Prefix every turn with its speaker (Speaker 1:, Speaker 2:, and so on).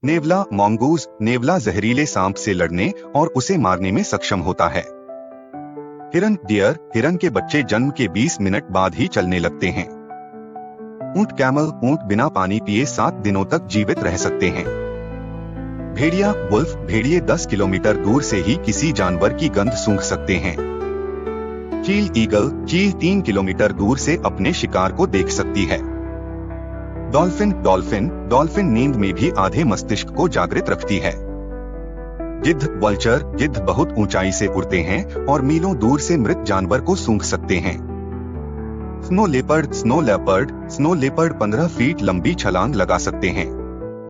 Speaker 1: नेवला mongoose नेवला जहरीले सांप से लड़ने और उसे मारने में सक्षम होता है। हिरन डियर हिरन के बच्चे जन्म के 20 मिनट बाद ही चलने लगते हैं। ऊंट कैमल ऊंट बिना पानी पिए 7 दिनों तक जीवित रह सकते हैं। भेड़िया वुल्फ भेड़िए 10 किलोमीटर दूर से ही किसी जानवर की गंध सूंघ सकते हैं। चील ईगल चील 3 किलोमीटर दूर से अपने शिकार को देख सकती है। डॉल्फिन डॉल्फिन डॉल्फिन नींद में भी आधे मस्तिष्क को जागृत रखती है। गिद्ध वल्चर गिद्ध बहुत ऊंचाई से उड़ते हैं और मीलों दूर से मृत जानवर को सूंघ सकते हैं। Snow leopard snow leopard 15 feet लंबी छलांग लगा सकते हैं।